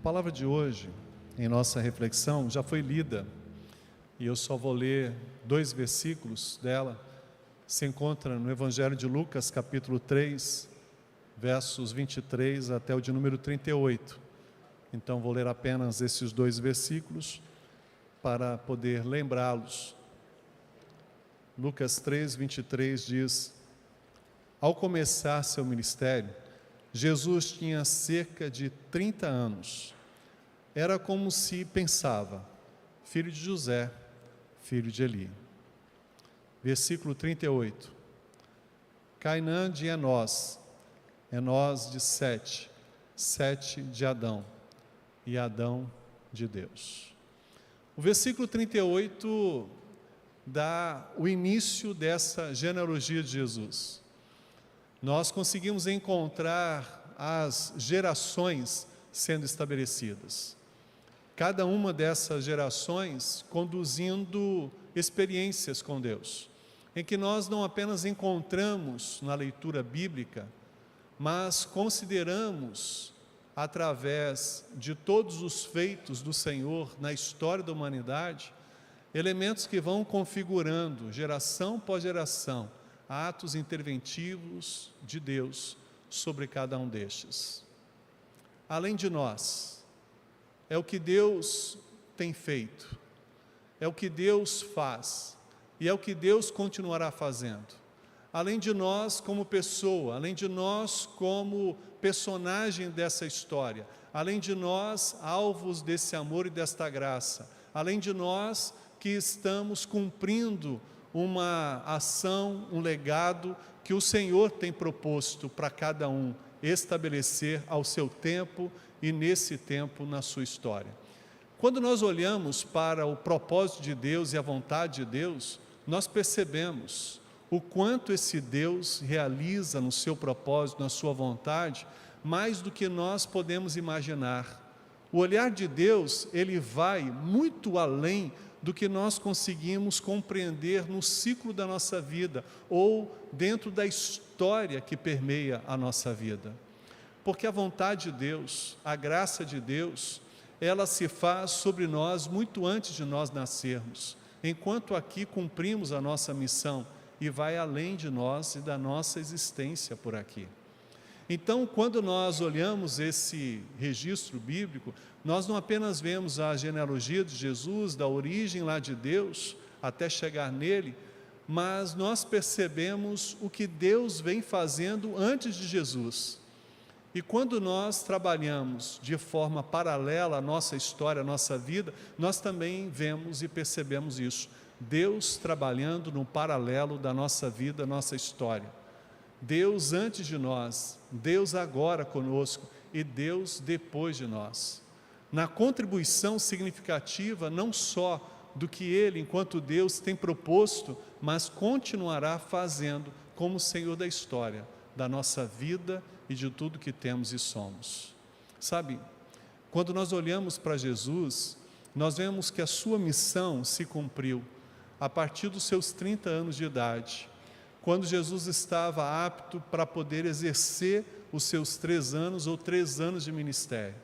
palavra de hoje, em nossa reflexão, já foi lida, e eu só vou ler 2 versículos dela. Se encontra no Evangelho de Lucas, capítulo 3, versos 23 até o de número 38. Então vou ler apenas esses 2 versículos para poder lembrá-los. Lucas 3, 23 diz: Ao começar seu ministério, Jesus tinha cerca de 30 anos. Era como se pensava: filho de José, filho de Eli. Versículo 38. Cainã de Enós, Enós de Sete, Sete de Adão, e Adão de Deus. O versículo 38 dá o início dessa genealogia de Jesus. Nós conseguimos encontrar as gerações sendo estabelecidas. Cada uma dessas gerações conduzindo experiências com Deus, em que nós não apenas encontramos na leitura bíblica, mas consideramos, através de todos os feitos do Senhor na história da humanidade, elementos que vão configurando, geração após geração, atos interventivos de Deus sobre cada um destes. Além de nós, é o que Deus tem feito, é o que Deus faz, e é o que Deus continuará fazendo. Além de nós como pessoa, além de nós como personagem dessa história, além de nós alvos desse amor e desta graça, além de nós que estamos cumprindo uma ação, um legado que o Senhor tem proposto para cada um estabelecer ao seu tempo e nesse tempo na sua história. Quando nós olhamos para o propósito de Deus e a vontade de Deus, nós percebemos o quanto esse Deus realiza no seu propósito, na sua vontade, mais do que nós podemos imaginar. O olhar de Deus, ele vai muito além do que nós conseguimos compreender no ciclo da nossa vida, ou dentro da história que permeia a nossa vida. Porque a vontade de Deus, a graça de Deus, ela se faz sobre nós muito antes de nós nascermos, enquanto aqui cumprimos a nossa missão, e vai além de nós e da nossa existência por aqui. Então, quando nós olhamos esse registro bíblico, nós não apenas vemos a genealogia de Jesus, da origem lá de Deus, até chegar nele, mas nós percebemos o que Deus vem fazendo antes de Jesus. E quando nós trabalhamos de forma paralela à nossa história, à nossa vida, nós também vemos e percebemos isso. Deus trabalhando no paralelo da nossa vida, nossa história. Deus antes de nós, Deus agora conosco e Deus depois de nós. Na contribuição significativa, não só do que Ele, enquanto Deus, tem proposto, mas continuará fazendo como Senhor da história, da nossa vida e de tudo que temos e somos. Sabe, quando nós olhamos para Jesus, nós vemos que a sua missão se cumpriu a partir dos seus 30 anos de idade, quando Jesus estava apto para poder exercer os seus 3 anos ou 3 anos de ministério.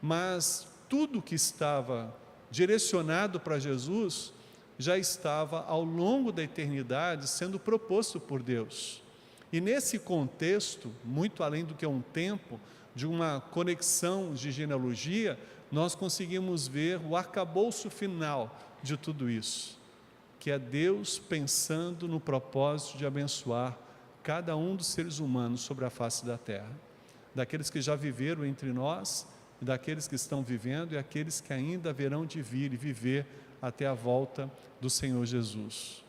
Mas tudo que estava direcionado para Jesus já estava ao longo da eternidade sendo proposto por Deus. E nesse contexto, muito além do que um tempo, de uma conexão de genealogia, nós conseguimos ver o arcabouço final de tudo isso, que é Deus pensando no propósito de abençoar cada um dos seres humanos sobre a face da terra, daqueles que já viveram entre nós, e daqueles que estão vivendo, e aqueles que ainda haverão de vir e viver até a volta do Senhor Jesus.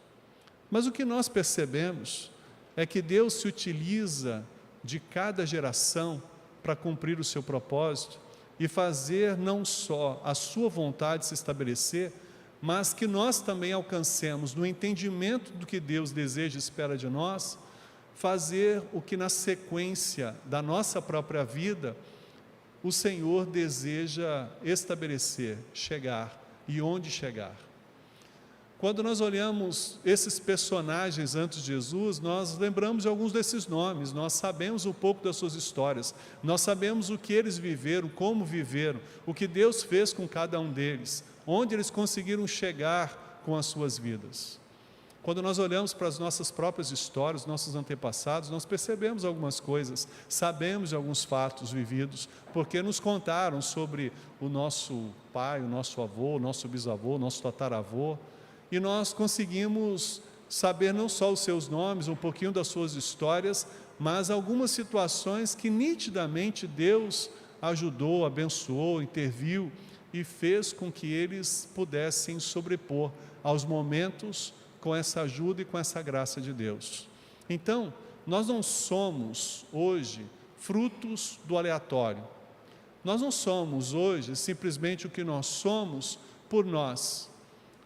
Mas o que nós percebemos é que Deus se utiliza de cada geração para cumprir o seu propósito e fazer não só a sua vontade se estabelecer, mas que nós também alcancemos, no entendimento do que Deus deseja e espera de nós, fazer o que na sequência da nossa própria vida, o Senhor deseja estabelecer, chegar e onde chegar. Quando nós olhamos esses personagens antes de Jesus, nós lembramos de alguns desses nomes, nós sabemos um pouco das suas histórias, nós sabemos o que eles viveram, como viveram, o que Deus fez com cada um deles, onde eles conseguiram chegar com as suas vidas. Quando nós olhamos para as nossas próprias histórias, nossos antepassados, nós percebemos algumas coisas, sabemos de alguns fatos vividos, porque nos contaram sobre o nosso pai, o nosso avô, o nosso bisavô, o nosso tataravô, e nós conseguimos saber não só os seus nomes, um pouquinho das suas histórias, mas algumas situações que nitidamente Deus ajudou, abençoou, interviu e fez com que eles pudessem sobrepor aos momentos com essa ajuda e com essa graça de Deus. Então, nós não somos hoje frutos do aleatório. Nós não somos hoje simplesmente o que nós somos por nós.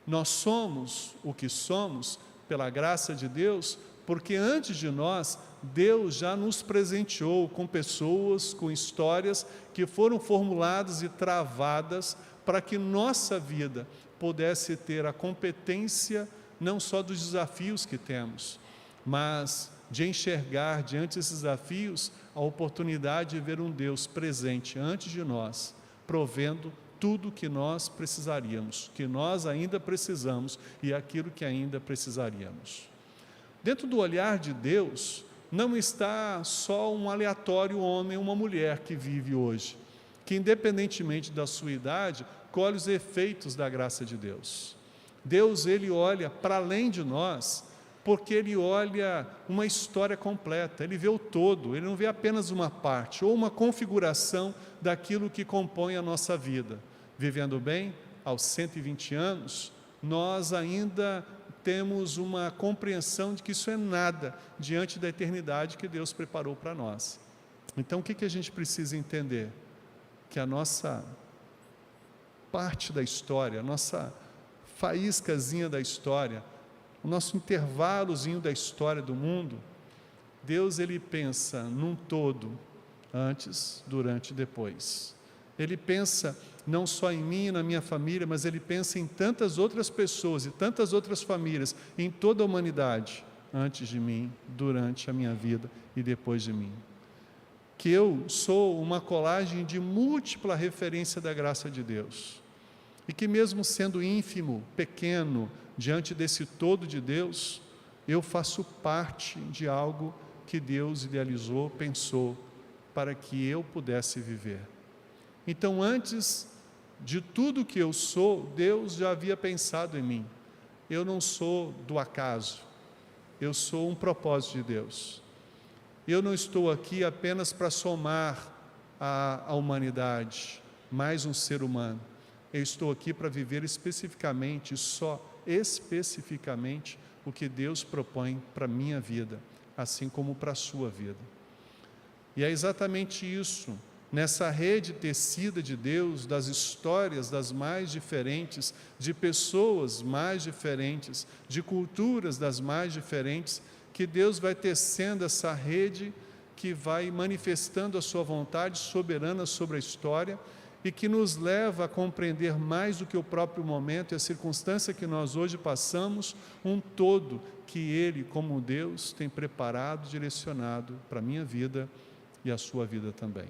Nós somos o que somos pela graça de Deus, porque antes de nós, Deus já nos presenteou com pessoas, com histórias que foram formuladas e travadas para que nossa vida pudesse ter a competência não só dos desafios que temos, mas de enxergar diante desses desafios a oportunidade de ver um Deus presente antes de nós, provendo tudo que nós precisaríamos, que nós ainda precisamos e aquilo que ainda precisaríamos. Dentro do olhar de Deus, não está só um aleatório homem ou uma mulher que vive hoje, que independentemente da sua idade, colhe os efeitos da graça de Deus. Deus, Ele olha para além de nós, porque Ele olha uma história completa, Ele vê o todo, Ele não vê apenas uma parte, ou uma configuração daquilo que compõe a nossa vida. Vivendo bem, aos 120 anos, nós ainda temos uma compreensão de que isso é nada, diante da eternidade que Deus preparou para nós. Então, o que a gente precisa entender? Que a nossa parte da história, a nossa faíscazinha da história, o nosso intervalozinho da história do mundo, Deus, Ele pensa num todo, antes, durante e depois. Ele pensa não só em mim e na minha família, mas Ele pensa em tantas outras pessoas e tantas outras famílias, em toda a humanidade, antes de mim, durante a minha vida e depois de mim. Que eu sou uma colagem de múltipla referência da graça de Deus. E que mesmo sendo ínfimo, pequeno, diante desse todo de Deus, eu faço parte de algo que Deus idealizou, pensou, para que eu pudesse viver. Então, antes de tudo que eu sou, Deus já havia pensado em mim. Eu não sou do acaso, eu sou um propósito de Deus. Eu não estou aqui apenas para somar à humanidade, mais um ser humano. Eu estou aqui para viver especificamente, só especificamente, o que Deus propõe para a minha vida, assim como para a sua vida. E é exatamente isso, nessa rede tecida de Deus, das histórias das mais diferentes, de pessoas mais diferentes, de culturas das mais diferentes, que Deus vai tecendo essa rede que vai manifestando a sua vontade soberana sobre a história e que nos leva a compreender mais do que o próprio momento e a circunstância que nós hoje passamos, um todo que Ele, como Deus, tem preparado, direcionado para a minha vida e a sua vida também.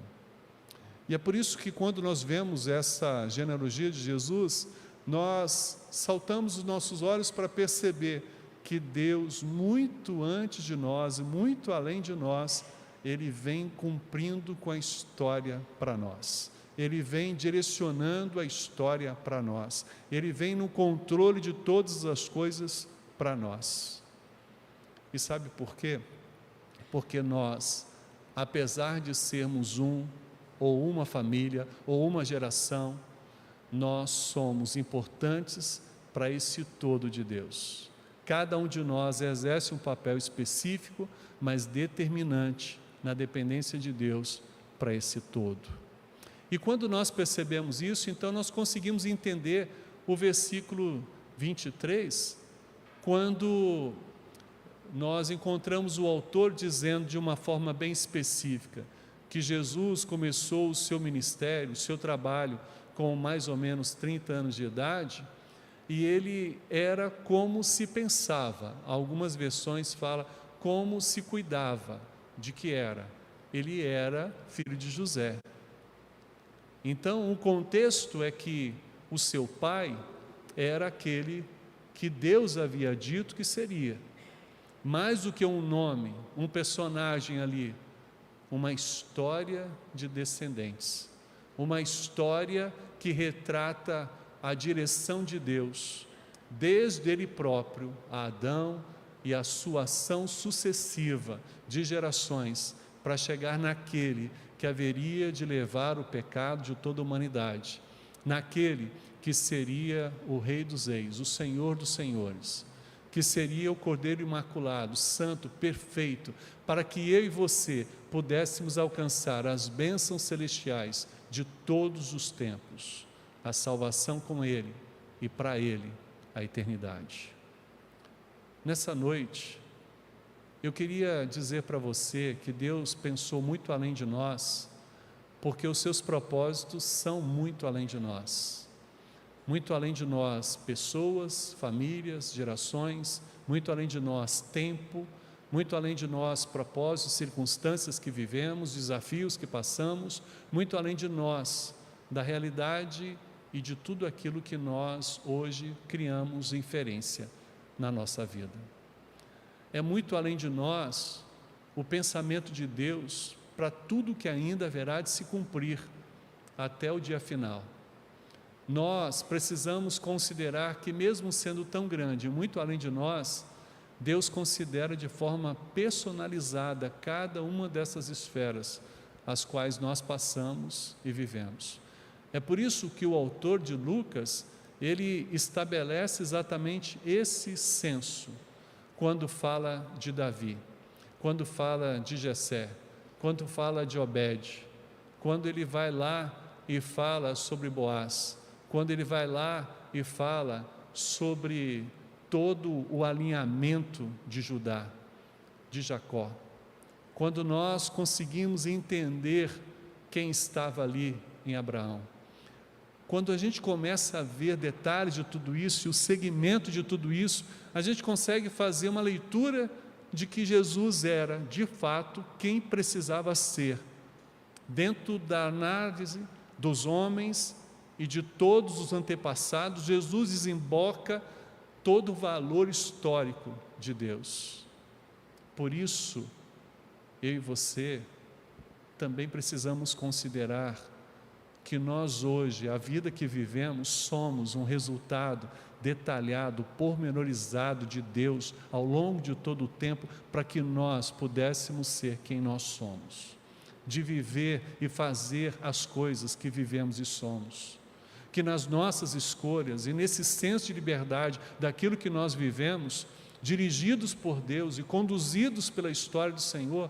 E é por isso que quando nós vemos essa genealogia de Jesus, nós saltamos os nossos olhos para perceber que Deus, muito antes de nós, muito além de nós, Ele vem cumprindo com a história para nós. Ele vem direcionando a história para nós. Ele vem no controle de todas as coisas para nós. E sabe por quê? Porque nós, apesar de sermos um, ou uma família, ou uma geração, nós somos importantes para esse todo de Deus. Cada um de nós exerce um papel específico, mas determinante na dependência de Deus para esse todo. E quando nós percebemos isso, então nós conseguimos entender o versículo 23, quando nós encontramos o autor dizendo de uma forma bem específica, que Jesus começou o seu ministério, o seu trabalho com mais ou menos 30 anos de idade, e ele era como se pensava. Algumas versões falam como se cuidava. De que era? Ele era filho de José. Então, o contexto é que o seu pai era aquele que Deus havia dito que seria. Mais do que um nome, um personagem ali, uma história de descendentes. Uma história que retrata a direção de Deus, desde Ele próprio, a Adão, e a sua ação sucessiva de gerações, para chegar naquele que haveria de levar o pecado de toda a humanidade, naquele que seria o Rei dos Reis, o Senhor dos Senhores, que seria o Cordeiro Imaculado, santo, perfeito, para que eu e você pudéssemos alcançar as bênçãos celestiais de todos os tempos, a salvação com Ele e para Ele a eternidade. Nessa noite, eu queria dizer para você que Deus pensou muito além de nós, porque os seus propósitos são muito além de nós. Muito além de nós, pessoas, famílias, gerações, muito além de nós, tempo, muito além de nós, propósitos, circunstâncias que vivemos, desafios que passamos, muito além de nós, da realidade e de tudo aquilo que nós hoje criamos inferência na nossa vida. É muito além de nós o pensamento de Deus para tudo que ainda haverá de se cumprir até o dia final. Nós precisamos considerar que, mesmo sendo tão grande, muito além de nós, Deus considera de forma personalizada cada uma dessas esferas, as quais nós passamos e vivemos. É por isso que o autor de Lucas, ele estabelece exatamente esse senso, quando fala de Davi, quando fala de Jessé, quando fala de Obed, quando ele vai lá e fala sobre Boaz, quando ele vai lá e fala sobre todo o alinhamento de Judá, de Jacó. Quando nós conseguimos entender quem estava ali em Abraão. Quando a gente começa a ver detalhes de tudo isso e o segmento de tudo isso, a gente consegue fazer uma leitura de que Jesus era, de fato, quem precisava ser, dentro da análise dos homens e de todos os antepassados. Jesus desemboca todo o valor histórico de Deus. Por isso, eu e você também precisamos considerar que nós hoje, a vida que vivemos, somos um resultado detalhado, pormenorizado de Deus ao longo de todo o tempo, para que nós pudéssemos ser quem nós somos, de viver e fazer as coisas que vivemos e somos. Que nas nossas escolhas e nesse senso de liberdade daquilo que nós vivemos, dirigidos por Deus e conduzidos pela história do Senhor,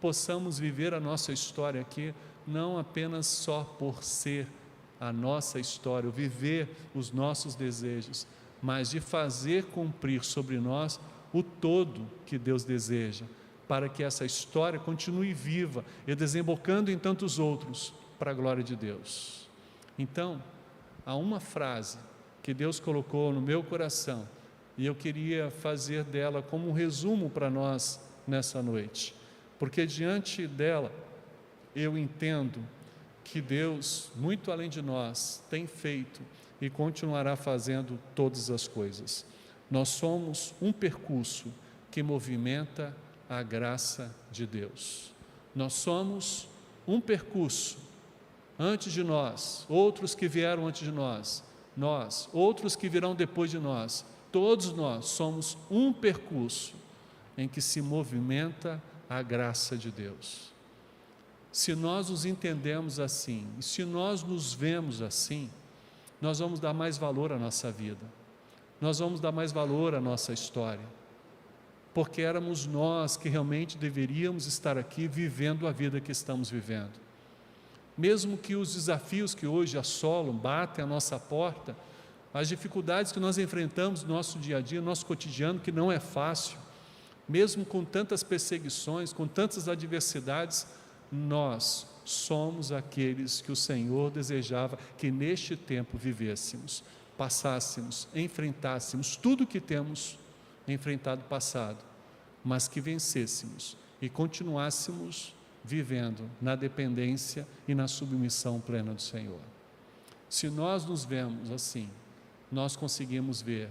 possamos viver a nossa história aqui, não apenas só por ser a nossa história, viver os nossos desejos, mas de fazer cumprir sobre nós o todo que Deus deseja, para que essa história continue viva e desembocando em tantos outros, para a glória de Deus. Então, há uma frase que Deus colocou no meu coração, e eu queria fazer dela como um resumo para nós nessa noite, porque diante dela, eu entendo que Deus, muito além de nós, tem feito e continuará fazendo todas as coisas. Nós somos um percurso que movimenta a graça de Deus. Nós somos um percurso, antes de nós, outros que vieram antes de nós, outros que virão depois de nós, todos nós somos um percurso em que se movimenta a graça de Deus. Se nós nos entendemos assim, e se nós nos vemos assim, nós vamos dar mais valor à nossa vida, nós vamos dar mais valor à nossa história, porque éramos nós que realmente deveríamos estar aqui vivendo a vida que estamos vivendo. Mesmo que os desafios que hoje assolam, batem à nossa porta, as dificuldades que nós enfrentamos no nosso dia a dia, no nosso cotidiano, que não é fácil, mesmo com tantas perseguições, com tantas adversidades, nós somos aqueles que o Senhor desejava que neste tempo vivêssemos. passássemos, enfrentássemos tudo que temos enfrentado no passado, mas que vencêssemos e continuássemos vivendo na dependência e na submissão plena do Senhor. Se nós nos vemos assim, nós conseguimos ver,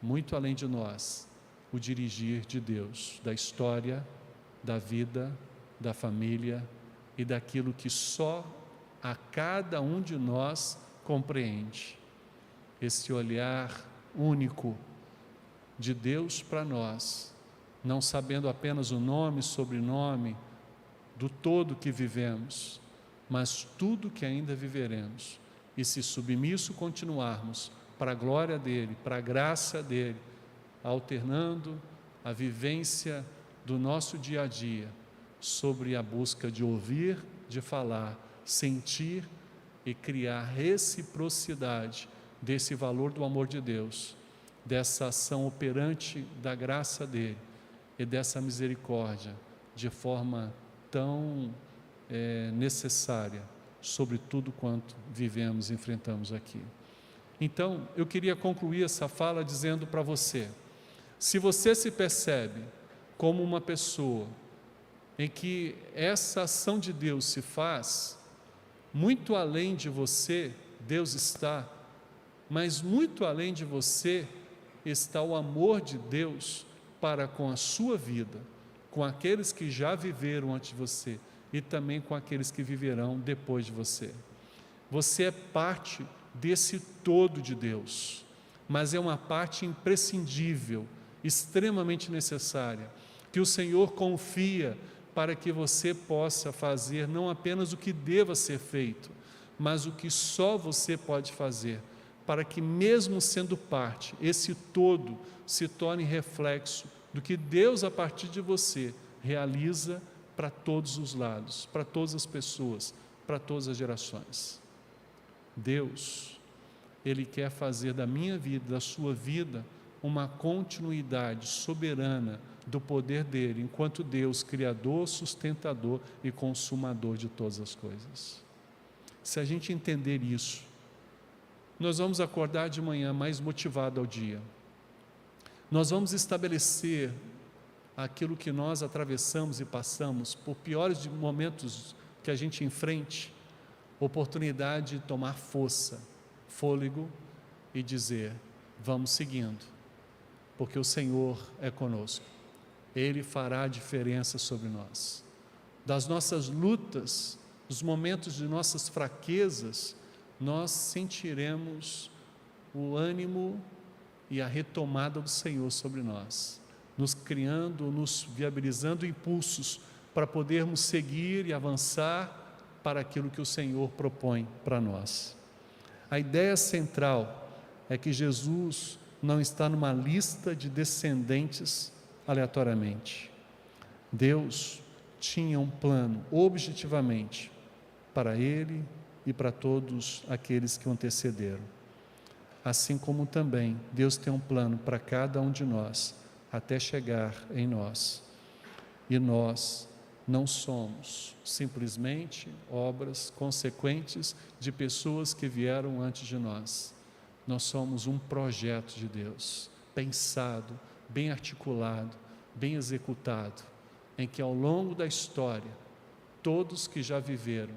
muito além de nós, o dirigir de Deus, da história, da vida, da família e daquilo que só a cada um de nós compreende. Esse olhar único de Deus para nós, não sabendo apenas o nome e sobrenome do todo que vivemos, mas tudo que ainda viveremos, e se submisso continuarmos para a glória dEle, para a graça dEle, alternando a vivência do nosso dia a dia, sobre a busca de ouvir, de falar, sentir e criar reciprocidade desse valor do amor de Deus, dessa ação operante da graça dEle e dessa misericórdia, de forma tão necessária, sobre tudo quanto vivemos e enfrentamos aqui. Então, eu queria concluir essa fala dizendo para você, se você se percebe como uma pessoa em que essa ação de Deus se faz, muito além de você, Deus está, mas muito além de você está o amor de Deus para com a sua vida, com aqueles que já viveram antes de você e também com aqueles que viverão depois de você. Você é parte desse todo de Deus, mas é uma parte imprescindível, extremamente necessária, que o Senhor confia para que você possa fazer não apenas o que deva ser feito, mas o que só você pode fazer, para que mesmo sendo parte, esse todo se torne reflexo do que Deus a partir de você realiza para todos os lados, para todas as pessoas, para todas as gerações. Deus, Ele quer fazer da minha vida, da sua vida, uma continuidade soberana do poder dEle, enquanto Deus, Criador, sustentador e consumador de todas as coisas. Se a gente entender isso, nós vamos acordar de manhã mais motivado ao dia. Nós vamos estabelecer aquilo que nós atravessamos e passamos, por piores momentos que a gente enfrente, oportunidade de tomar força, fôlego e dizer, vamos seguindo, porque o Senhor é conosco. Ele fará a diferença sobre nós. Das nossas lutas, dos momentos de nossas fraquezas, nós sentiremos o ânimo e a retomada do Senhor sobre nós, nos criando, nos viabilizando impulsos para podermos seguir e avançar para aquilo que o Senhor propõe para nós. A ideia central é que Jesus não está numa lista de descendentes aleatoriamente. Deus tinha um plano objetivamente para Ele e para todos aqueles que o antecederam. Assim como também Deus tem um plano para cada um de nós, até chegar em nós. E nós não somos simplesmente obras consequentes de pessoas que vieram antes de nós. Nós somos um projeto de Deus, pensado, bem articulado, bem executado, em que ao longo da história, todos que já viveram,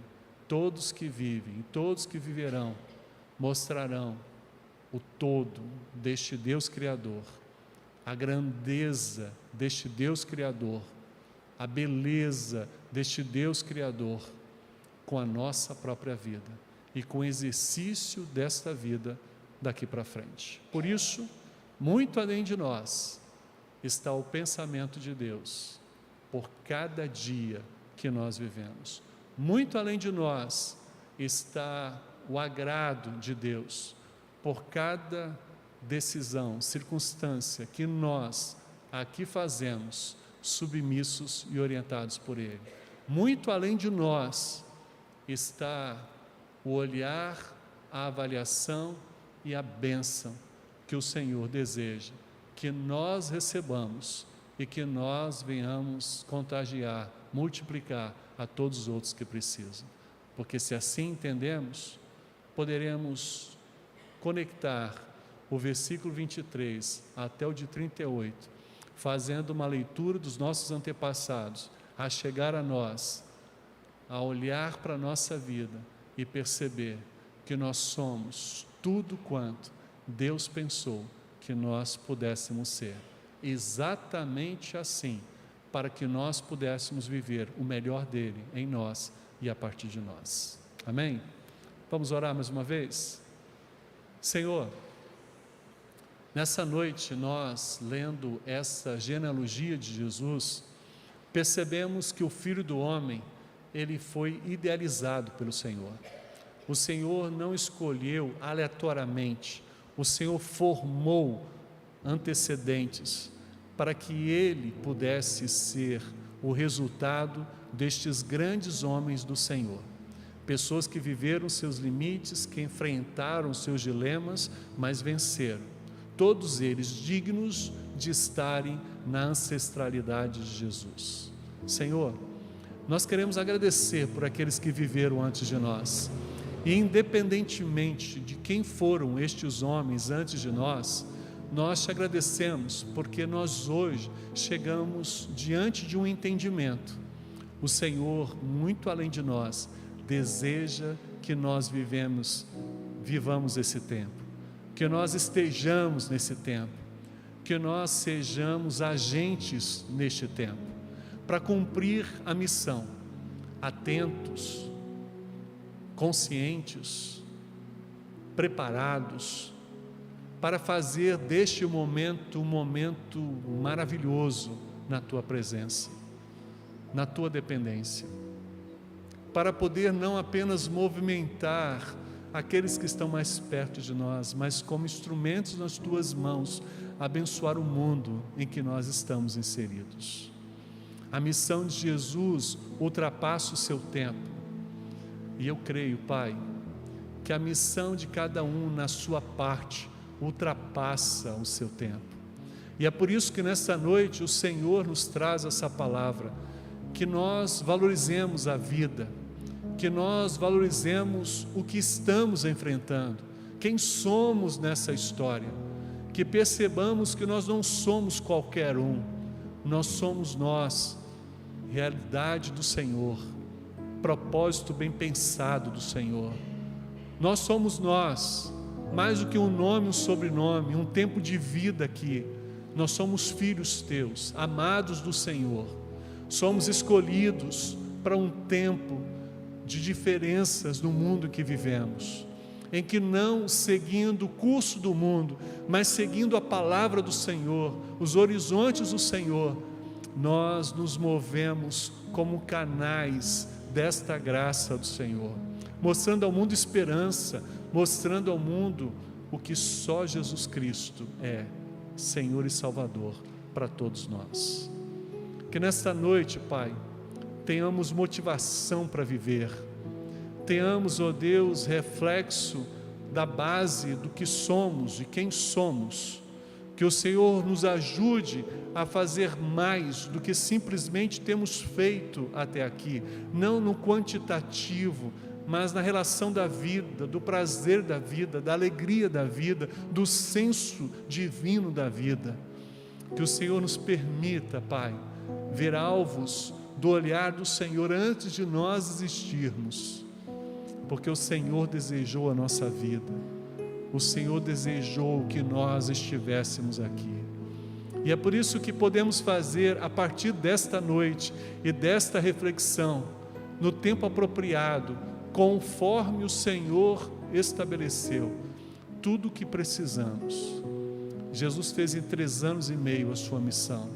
todos que vivem, todos que viverão, mostrarão o todo deste Deus Criador, a grandeza deste Deus Criador, a beleza deste Deus Criador, com a nossa própria vida e com o exercício desta vida daqui para frente. Por isso, muito além de nós, está o pensamento de Deus, por cada dia que nós vivemos. Muito além de nós, está o agrado de Deus, por cada decisão, circunstância que nós aqui fazemos, submissos e orientados por Ele. Muito além de nós está o olhar, a avaliação e a bênção que o Senhor deseja que nós recebamos e que nós venhamos contagiar, multiplicar a todos os outros que precisam. Porque se assim entendemos, poderemos conectar o versículo 23 até o de 38, fazendo uma leitura dos nossos antepassados, a chegar a nós, a olhar para a nossa vida e perceber que nós somos tudo quanto Deus pensou que nós pudéssemos ser, exatamente assim, para que nós pudéssemos viver o melhor dele em nós e a partir de nós. Amém? Vamos orar mais uma vez? Senhor, nessa noite nós, lendo essa genealogia de Jesus, percebemos que o Filho do Homem, ele foi idealizado pelo Senhor. O Senhor não escolheu aleatoriamente, o Senhor formou antecedentes para que ele pudesse ser o resultado destes grandes homens do Senhor. Pessoas que viveram seus limites, que enfrentaram seus dilemas, mas venceram. Todos eles dignos de estarem na ancestralidade de Jesus. Senhor, nós queremos agradecer por aqueles que viveram antes de nós. E independentemente de quem foram estes homens antes de nós, nós te agradecemos porque nós hoje chegamos diante de um entendimento. O Senhor, muito além de nós, deseja que nós vivamos esse tempo, que nós estejamos nesse tempo, que nós sejamos agentes neste tempo, para cumprir a missão, atentos, conscientes, preparados, para fazer deste momento um momento maravilhoso na Tua presença, na Tua dependência, para poder não apenas movimentar aqueles que estão mais perto de nós, mas como instrumentos nas Tuas mãos, abençoar o mundo em que nós estamos inseridos. A missão de Jesus ultrapassa o seu tempo, e eu creio, Pai, que a missão de cada um na sua parte ultrapassa o seu tempo. E é por isso que nesta noite o Senhor nos traz essa palavra, que nós valorizemos a vida, que nós valorizemos o que estamos enfrentando, quem somos nessa história, que percebamos que nós não somos qualquer um, nós somos nós, realidade do Senhor, propósito bem pensado do Senhor. Nós somos nós, mais do que um nome, um sobrenome, um tempo de vida aqui. Nós somos filhos teus, amados do Senhor. Somos escolhidos para um tempo de diferenças no mundo que vivemos, em que não seguindo o curso do mundo, mas seguindo a palavra do Senhor, os horizontes do Senhor, nós nos movemos como canais desta graça do Senhor, mostrando ao mundo esperança, mostrando ao mundo o que só Jesus Cristo é, Senhor e Salvador para todos nós. Que nesta noite, Pai, tenhamos motivação para viver, tenhamos, ó Deus, reflexo da base do que somos, de quem somos, que o Senhor nos ajude a fazer mais do que simplesmente temos feito até aqui, não no quantitativo, mas na relação da vida, do prazer da vida, da alegria da vida, do senso divino da vida. Que o Senhor nos permita, Pai, ver alvos do olhar do Senhor antes de nós existirmos, porque o Senhor desejou a nossa vida, o Senhor desejou que nós estivéssemos aqui. E é por isso que podemos fazer, a partir desta noite e desta reflexão, no tempo apropriado, conforme o Senhor estabeleceu, tudo o que precisamos. Jesus fez em 3 anos e meio a sua missão.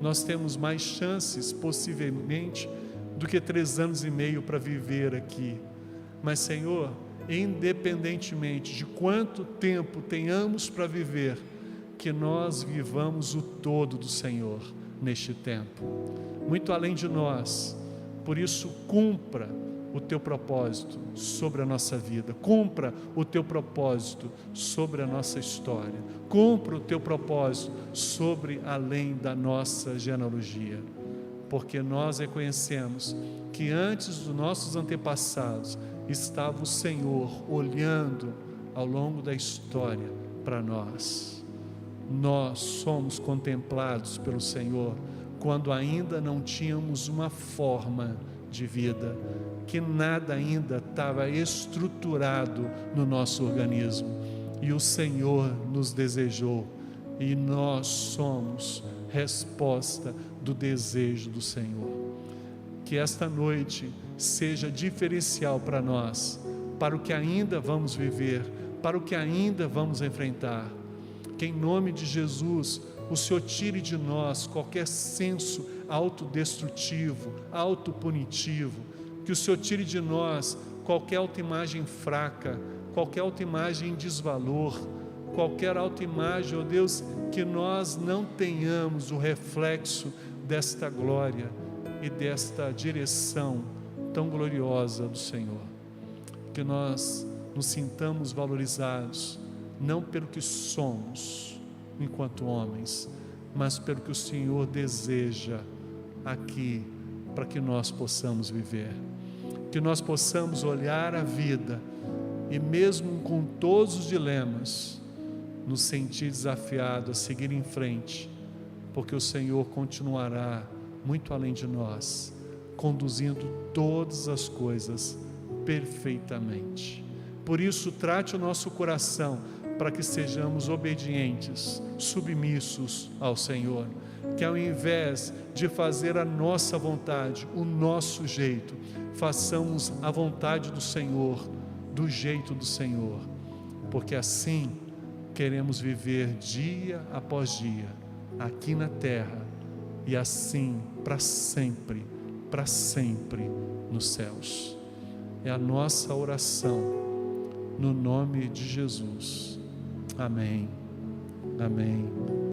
Nós temos mais chances, possivelmente, do que 3 anos e meio para viver aqui. Mas, Senhor, independentemente de quanto tempo tenhamos para viver, que nós vivamos o todo do Senhor neste tempo, muito além de nós. Por isso, cumpra o teu propósito sobre a nossa vida, cumpra o teu propósito sobre a nossa história, cumpra o teu propósito sobre além da nossa genealogia, porque nós reconhecemos que antes dos nossos antepassados estava o Senhor olhando ao longo da história para nós. Nós somos contemplados pelo Senhor quando ainda não tínhamos uma forma de vida, que nada ainda estava estruturado no nosso organismo, e o Senhor nos desejou, e nós somos resposta do desejo do Senhor. Que esta noite seja diferencial para nós, para o que ainda vamos viver, para o que ainda vamos enfrentar. Que em nome de Jesus o Senhor tire de nós qualquer senso autodestrutivo, autopunitivo. Que o Senhor tire de nós qualquer autoimagem fraca, qualquer autoimagem em desvalor, qualquer autoimagem, ó Deus, que nós não tenhamos o reflexo desta glória e desta direção tão gloriosa do Senhor. Que nós nos sintamos valorizados, não pelo que somos enquanto homens, mas pelo que o Senhor deseja aqui para que nós possamos viver. Que nós possamos olhar a vida e mesmo com todos os dilemas, nos sentir desafiados a seguir em frente, porque o Senhor continuará muito além de nós, conduzindo todas as coisas perfeitamente. Por isso, trate o nosso coração para que sejamos obedientes, submissos ao Senhor, que ao invés de fazer a nossa vontade, o nosso jeito, façamos a vontade do Senhor, do jeito do Senhor, porque assim queremos viver dia após dia, aqui na terra, e assim para sempre nos céus. É a nossa oração, no nome de Jesus. Amém. Amém.